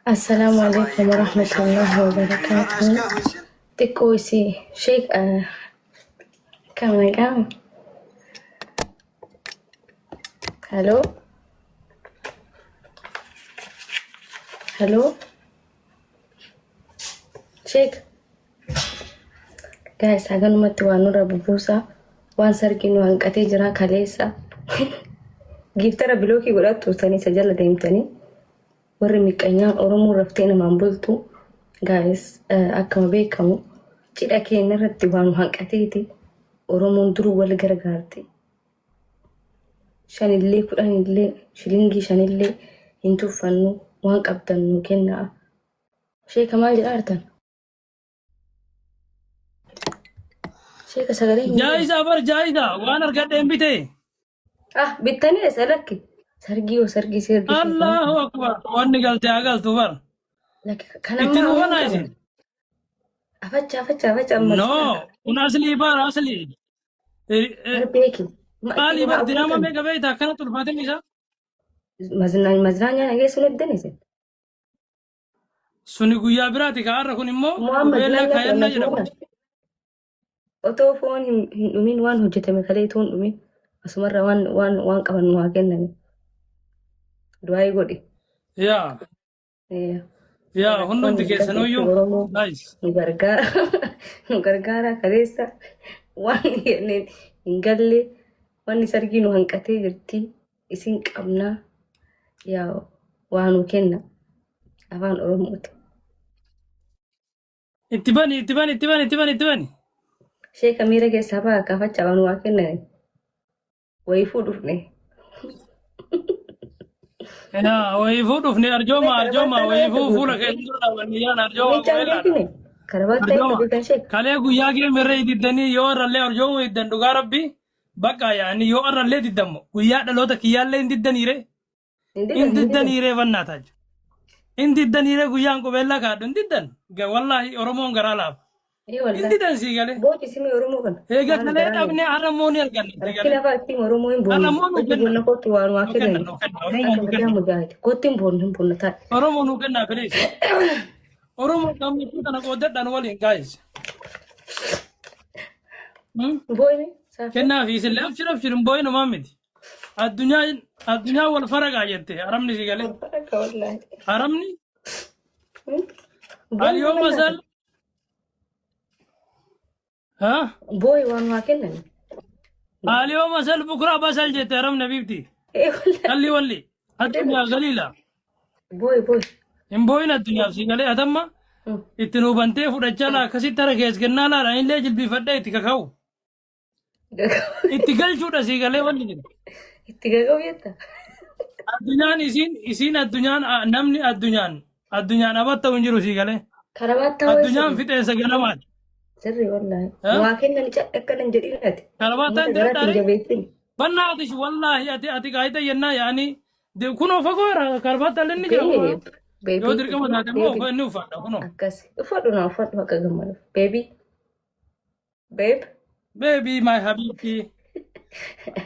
السلام عليكم ورحمة الله وبركاته. تكوسي شيك كم نقام. هلو هلو شيك guys hagan matti waan nurra bubuusa waan sarginu hanqatee jira kaleessa giftara bilookii godhattu turtanii sajalla deemtanii warri miqqanyaan oromoo raftee namaan bultu guys akkuma beekamu cidha keenya irratti waan hanqateeti oromoon duruu wal gargaarti shanillee kudhanillee shilingii shanillee hin tuffannu waan qabdannu kennaa sheeka maal jedhaartan sheeka sagalee جايزة بر جايزة وانا رقد بيتي bittanii salakki sargii الله اكبر واني قلت عقلت بر kana اتنو وانا عايزين afacha نو وناسلي بار اصلي beeki قالي بر ديناما ميقا بيتا كانت الفاتن نساء maznaanya nageessun eddanise سوني قويا براتي كعرة كون امو Muhammad وبيلا nanya كاين نجرب Muhammad otoo foon hin dhumin waan hojjetame kalee toon dhumin asumarra waan qaban nu haa kenname du'aa godhi يا يا هنو دكيسة نويو نايس nu gargaara kaleessa waan yenneen hin galle wanni sargii nu hanqatee jirti isin qabnaa yaa waa nu kenna afaan oromooti اتباني sheeka miira keessaa baa kaafachaa waan waa kenname wayifuu dhufne يا ويفو دفني ارجوما ويفو فولا كيندولا ونيان ارجوما meechaan beekine karabaattaa ارجوما beekan sheeka كالي قويا كي مرة يددني يو رلي ارجوما يدن دوغا ربي بقى يعني يو رلي يددمو قويا دلوتا كيال لين ددني ري ان ددني ري فناتاج ان ددني ري قويا انكو بيلا كادو ان ددن والله ارمون غرالاب ان ددن سيغالي booti simii oromoo kana هيغا كالي دابني ارموني ارغاني rakkina fa'aa ittiin oromoo hin boonne hojii bonna kootti waan waa kenname akka guddaa mujaahid kootti hin boonne taate oromoo nu kenna please oromoo kamni kana qoodadhan waliin guys booyne saafi kenna fi sille abshir boyno mamiti addunyaa wal faraga jette haramni sigale akka wallahi haramni اليوم مثل ها booy waan waa kenname اليوم مثل بكره بسل جت حرمنا بيبتي wallahi ولي الدنيا قليله booy ان بوين الدنيا سيغله اتما اتنو بنتي فدجلا كسي تركيس كنا لا ان ليجل بيفدي تكاو اتقل شو سيغله ولي itti gaga'u jetta الدنيا اسين الدنيا نمني الدنيا نبات ونجرو سيغله karabaattaa الدنيا في تسغلمات sirri wallahi waa kennani akkanan jedhinati كرباتان garatti hin داري jabeessin بناتش والله اتي قايده ينا يعني دي كونو فغورا كرباتا لني جاو baby يودر كما تاتمو فنو فادا كونو akkas ufadhu akka gammadu baby babe بيبي ماي حبيبتي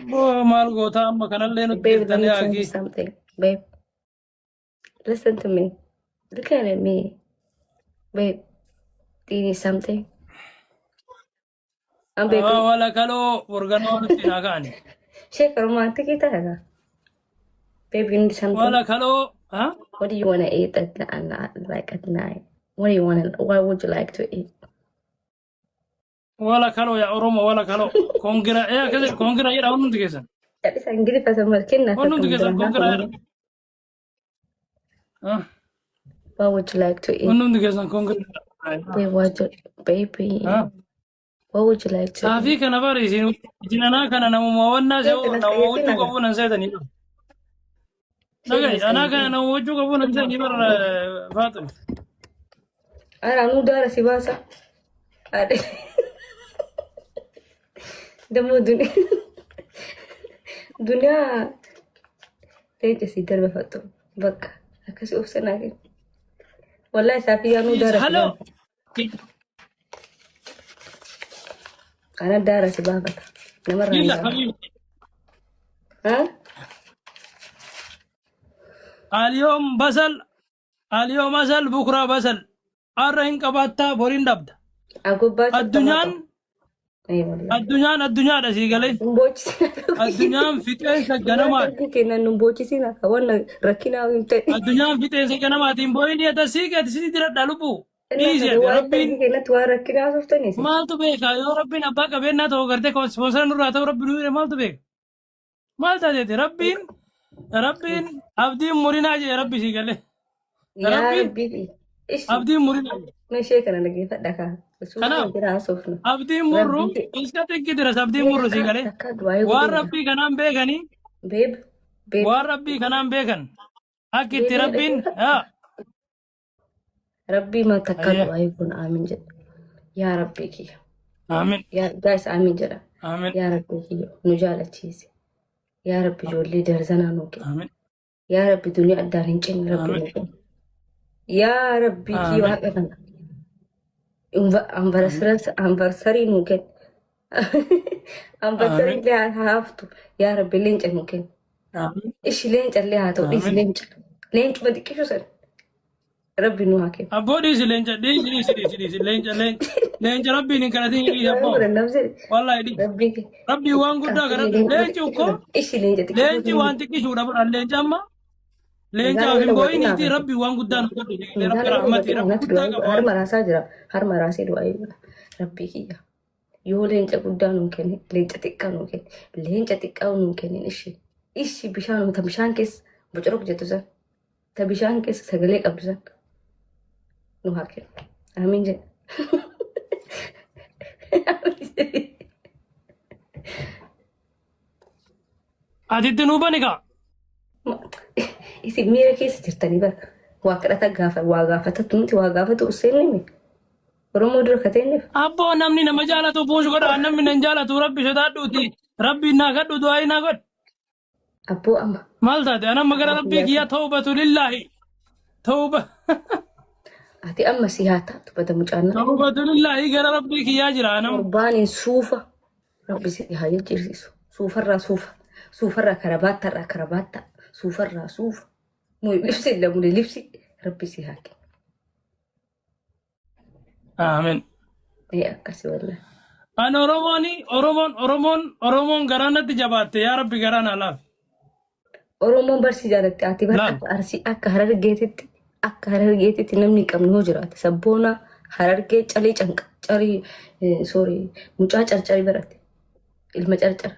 بو مالغو تام كان لين babe let me تاني tell you اكي something babe listen to me look at me babe do you need something I'm baby ولا كلو ورغنو نتينا كاني shake romantic itaga babe you need something ولا كلو ها what do you want to eat like at night what would you like to eat ولا كلو يا اورومو ولا كلو كونغرا يا كذا كونغرا يا اون نتكيسن bisa Inggris bahasa Markina اون نتكيسن كونغرا ها what would you like to eat اون نتكيسن كونغرا baby ها what would you like to eat صافي كان باري جنانا كان نمو مونا سو نمو وجو كبونا زيدني نغاي انا كان نمو وجو كبونا زيدني بر فاطمه Ara nu dara si basa. Ada. Demo dunia. Leje si darba fatto. Bakka. Akkasi ofsana ke. Wallahi safiya nu dara. هلو Ana dara si baba. Namar يلا ranga. حبيبي Ha? اليوم بصل اليوم أسل بكرة بصل أرهن كباتا بورين دبدا Agubbaa الدنيا الدنيا ده سيقالي الدنيا في تنسى جنمات kennan nun boochisina ka wannan rakkinaa himte الدنيا في تنسى جنمات بوين يتسيق يتسيق دلبو إيزي ربين kennatti waan rakkinaa softanis ما تبيك يا ربين أباك بيننا تو قرتك سبونسر نور أتو ربي نور ما تبيك ما تدي ربين ربين أبدي مورينا يا ربي سيقالي yaa ربين rabbii ishi أبدي مورينا meeshee kana dhageeffadha kaa Kanaaf biraa sofna abdii murru iska tikkidiras abdii murru si galee takka du'aa waan rabbii kanaan beekanii beeb beeb waan rabbii kanaan beekan akka itti rabbiin haa rabbii ma takka Ayya. du'aa kun aamin jedha yaa rabbii kiyya aamin yaa gaas aamin jedha aamin yaa rabbii kiyya nu jaalachiise yaa rabbi ijoollee darzanaa nuu kenna aamin yaa rabbi duniyaa addaan hin cinne rabbi Aamin. nuu kenna yaa rabbii kiyya Aamin. waaqa kana anvarsarii nuu kenna anvarsarii illee haa haftu yaa rabbi leenca nuu kenna aamin ishi leenca illee haa ta'u dhiisi Aamin. leenca leencuma xiqqishu san rabbi nuu haa kenna abboo dhiisi leenca dhiisi leenca rabbiin hin kadhatin dhiisi abboo namni wallahi dhiisi rabbii kiyya rabbii waan guddaa kadhatu leenci ukkoo ishi leenca leenci xiqqishu waan xiqqishuudha fudhan leenca amma leencaaf hin boo'iniiti rabbii waan guddaa nu godhu rabbi rahmati rabbi guddaa qaba harma raasaa jira harma raasee du'aa eegudha rabbii kiyya yoo leenca guddaa nuun kenne leenca xiqqaa nuun kenne leenca xiqqaa nuun kennin ishi bishaan ta bishaan keessa bocorok jettu san ta bishaan keessa sagalee qabdu san nu haa kennu amiin jedha atitti nuu bani kaa isin miira keessa jirtanii bara waa kadhata gaafa waa gaafatatu nuti waa gaafatu usseenni oromoo dura kateenneef Abboo namni nama jaalatu buusu godha namni nan jaalatu rabbi sodaadhuuti rabbi naa kadhu du'aayi naa godh abboo amma maal taate anamma gara rabbii kiyya tawbatu lillaahi tawba ati amma si haa taatu bada mucaannaa tawbatu lillaahi gara rabbii kiyyaa jira anam Orbaaniin suufa rabbi si haa jijjiirsiisu suufarraa suufa suufarraa karabaattaarraa karabaattaa suufarraa suufa nuyi libsi lamune libsi rabbi si haa kennu aamin akkasi wallah an oromoon garanatti jabaatte yaa rabbi garaan alaaf oromoon barsi jaalatte ati bara Laal. akka arsii akka harargeetitti namni hin qabne hoo jiraate sabboona harargee calii canqa carii sorry mucaa carcarii baratte ilma carcara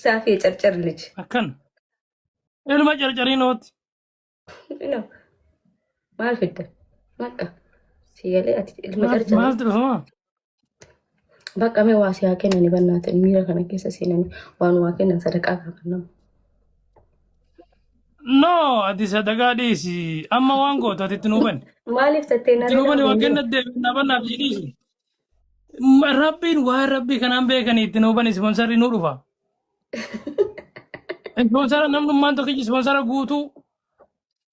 saafii carcar liji akkan ilma carcariinooti no maal fidda maqa sigalee ati ilma carcara maal dhufamaa bakka mee waa si haa kennani bannaata miira kana keessa seenanii waan waa kennan sadaqaa kaafannamu no ati sadaqaa dhiisi amma waan gootu atitti nuu bani maaliif tattee itti nuu bani waan kennat deebinaa bannaaf dhiisi rabbiin waa rabbii kanaan beekanii itti nuu bani ispoonsarri nuu dhufa ispoonsara namnummaan tokkichi ispoonsara guutuu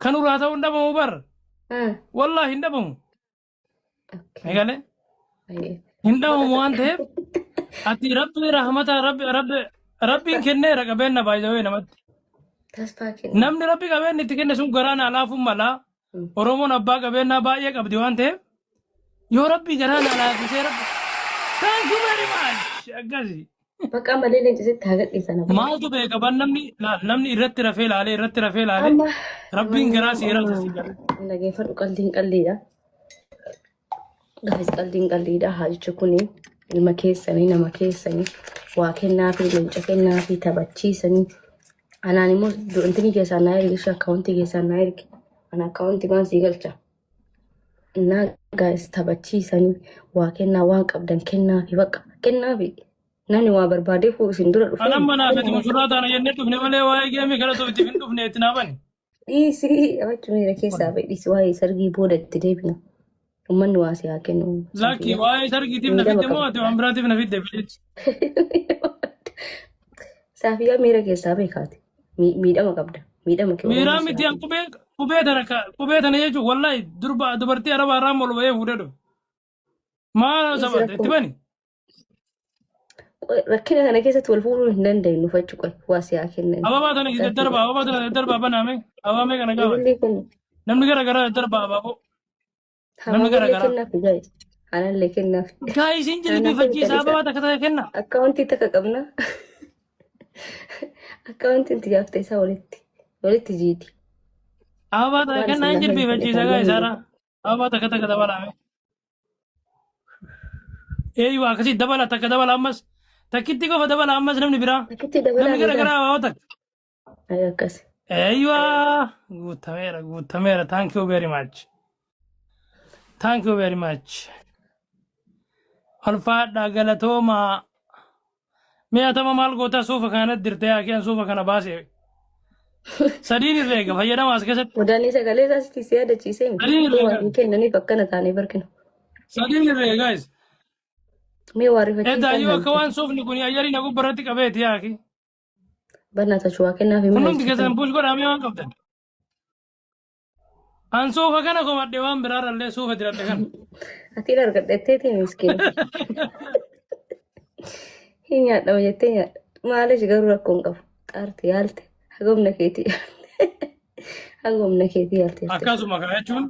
kan uraa ta'uu hin dhabamu bar wallaahi hin dhabamu eegale hin dhabamu waan ta'eef ati rabbi rahmata rabbiin kenneera qabeenya baay'ee namatti tasfaa kenna namni rabbi qabeenya itti kenne sun garaan alaafuun malaa oromoon abbaa qabeenyaa baay'ee qabdi waan ta'eef yoo rabbi garaan alaafisee rabbi thank you very much akkasi bakka malee leencisitti haa gadhiisana maaltu beekaban namni irratti rafee laalee rabbiin garaa seera sasiigala dhageeffadhu qaldiin qalliidha gaafis qaldiin qalliidha haa jechu kuni ilma keessanii nama keessanii waa kennaa fi leenca kennaa fi taphachiisanii anaan immoo intini keessaa naa ergi ishee akkaawuntii keessaa naa ergi ana akkaawuntii maan sii galcha innaa gaa'is taphachiisanii waa kennaa waan qabdan kennaa fi bakka kennaa fi namni waa barbaadee fuudhu isin dura dhufe anam manaaf itti musuraa taana jennee dhufne malee waa'ee geemii kana ta'u itti hin dhufne itti naafani dhiisii abachuu miira keessaa ba'e dhiisii waa'ee sargii booda itti deebina ummanni waa si haa kennu lakki waa'ee sargiitiif na fidde moo ati waan biraatiif na fidde fideetti Saafiyyaa miira keessaa beekaati miidhama qabda miidhama miiraa miti an qubee tana jechuun wallahi dubartii arabaa irraa ol ba'ee fuudhee dhufe maal sabaate itti bani rakkina kana keessatti wal fuudhuu hin dandeenyu fachu qoy waa siyaa kennan. Ababa tana darba baname. Ababa me kana gawa. Ijoollee kenna. Namni gara darba ababo. Namni gara Hamaalee kennaaf guys. Anallee kennaaf. Guys in jilbifachiisa ababa takka kenna. Akkaawuntii takka qabna. Akkaawuntiin tijaafte isaa walitti jiiti. Ababa takka kenna in jilbifachiisa guys ara. Ababa takka dabalame. Eeyyu akkasi dabala takka dabala ammas. Takkitti qofa dabala ammas namni biraa. Akkitti dabalaa. Namni gara ababa takka. Ay akkas. Eeyyu guutameera. Thank you very much. Thank you very much. Alfaadha galatooma. Mee atama maal goota suufa kanatti dirtee akeen suufa kana baase. Sadiin irreega fayyadama as keessatti. Mudaanii sagalee isaatti si yaadachiisee miti. Waan kennaniif akkana taanee barkina. Sadiin irreega guys. Mee waarrifachiisan. Eddaayyuu akka waan suufni kun ayyari na gubbarratti qabeeti yaaki. Banaa tachuu waa kennaaf himna. Kunnumti keessan puush godhamee waan qabdan. An suufa kana komadhe waan biraarrallee suufa diradhe kana. Atiin argadhetteetii miskiina. Hin nyaadhama jettee nyaadha. Maaliif garuu rakkoon qabu? Xaarte yaalte. Hagomna keetii yaalte. Akkasuma kana jechuun